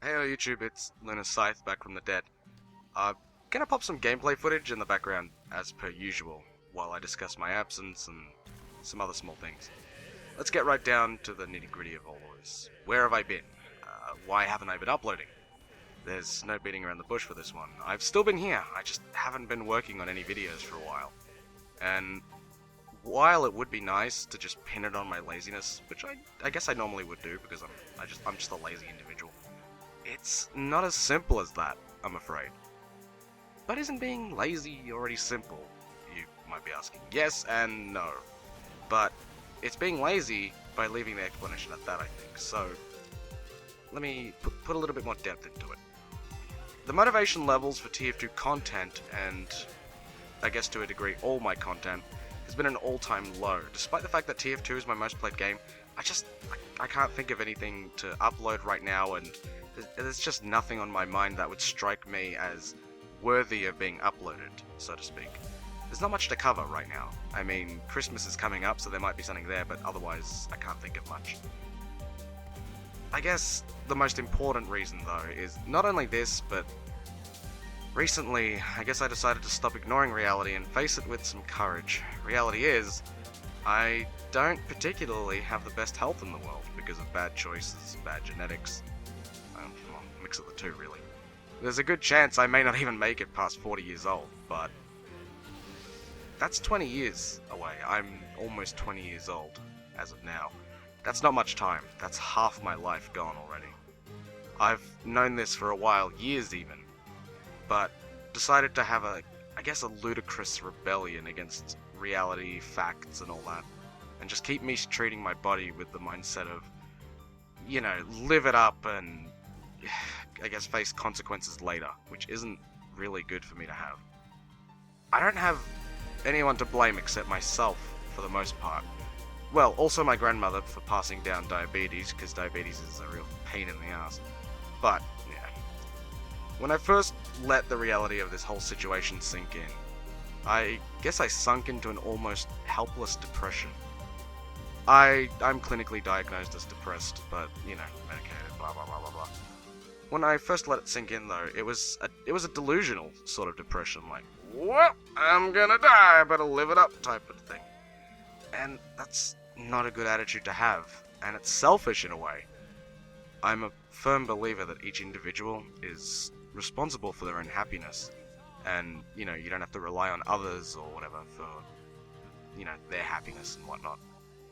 Hey YouTube, it's Lunar Scythe back from the dead. Gonna pop some gameplay footage in the background as per usual while I discuss my absence and some other small things. Let's get right down to the nitty gritty of all of this. Where have I been? Why haven't I been uploading? There's no beating around the bush for this one. I've still been here, I just haven't been working on any videos for a while. And while it would be nice to just pin it on my laziness, which I guess I normally would do because I'm just a lazy individual, it's not as simple as that, I'm afraid. But isn't being lazy already simple? You might be asking. Yes and no. But it's being lazy by leaving the explanation at that, I think. So let me put a little bit more depth into it. The motivation levels for TF2 content, and I guess to a degree all my content, has been an all-time low. Despite the fact that TF2 is my most played game, I can't think of anything to upload right now, and there's just nothing on my mind that would strike me as worthy of being uploaded, so to speak. There's not much to cover right now. I mean, Christmas is coming up, so there might be something there, but otherwise, I can't think of much. I guess the most important reason, though, is not only this, but recently, I guess I decided to stop ignoring reality and face it with some courage. Reality is, I don't particularly have the best health in the world because of bad choices, bad genetics. Well, mix of the two, really. There's a good chance I may not even make it past 40 years old, but that's 20 years away. I'm almost 20 years old as of now. That's not much time. That's half my life gone already. I've known this for a while, years even, but decided to have a ludicrous rebellion against reality, facts, and all that, and just keep mistreating my body with the mindset of, live it up and, I guess, face consequences later, which isn't really good for me to have. I don't have anyone to blame except myself, for the most part. Well, also my grandmother for passing down diabetes, because diabetes is a real pain in the ass. But, yeah. When I first let the reality of this whole situation sink in, I guess I sunk into an almost helpless depression. I'm clinically diagnosed as depressed, but, medicated, blah blah blah blah blah. When I first let it sink in, though, it was a delusional sort of depression, like, well, I'm gonna die, but I'll live it up type of thing. And that's not a good attitude to have, and it's selfish in a way. I'm a firm believer that each individual is responsible for their own happiness, and, you don't have to rely on others or whatever for, their happiness and whatnot.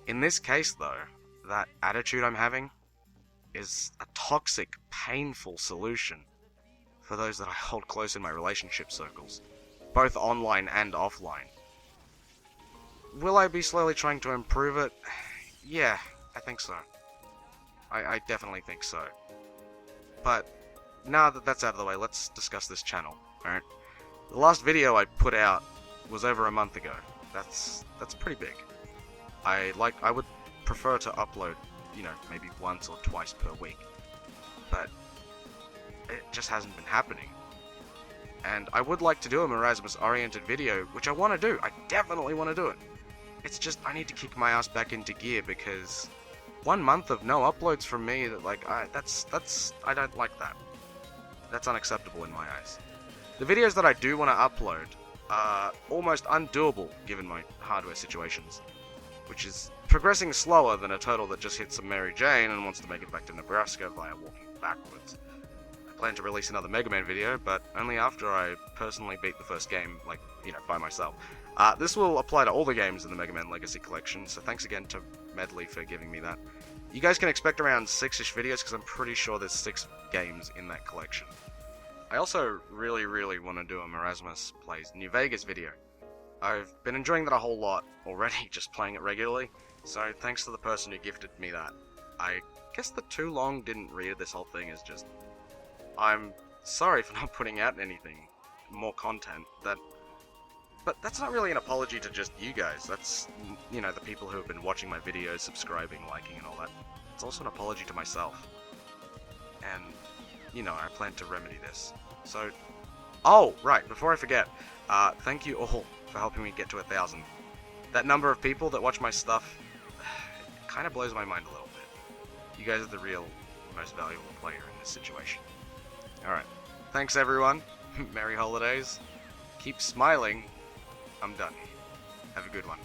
In this case, though, that attitude I'm having is a toxic, painful solution for those that I hold close in my relationship circles, both online and offline. Will I be slowly trying to improve it? Yeah, I think so. I definitely think so. But now that that's out of the way, let's discuss this channel, alright? The last video I put out was over a month ago. That's pretty big. I would prefer to upload, maybe once or twice per week. But it just hasn't been happening. And I would like to do a Marasmus-oriented video, which I want to do. I definitely want to do it. It's just, I need to kick my ass back into gear, because 1 month of no uploads from me, I don't like that. That's unacceptable in my eyes. The videos that I do want to upload are almost undoable given my hardware situations, which is progressing slower than a turtle that just hit some Mary Jane and wants to make it back to Nebraska via walking backwards. I plan to release another Mega Man video, but only after I personally beat the first game, by myself. This will apply to all the games in the Mega Man Legacy Collection, so thanks again to Medley for giving me that. You guys can expect around 6-ish videos, because I'm pretty sure there's 6 games in that collection. I also really, really want to do a Marasmus Plays New Vegas video. I've been enjoying that a whole lot already, just playing it regularly, so thanks to the person who gifted me that. I guess the too long didn't read this whole thing is just... I'm sorry for not putting out anything, more content, but that's not really an apology to just you guys. That's, the people who have been watching my videos, subscribing, liking, and all that. It's also an apology to myself. And, I plan to remedy this. So, oh, right, before I forget, thank you all for helping me get to 1,000. That number of people that watch my stuff kind of blows my mind a little bit. You guys are the real most valuable player in this situation. Alright, thanks everyone, merry holidays, keep smiling, I'm done. Have a good one.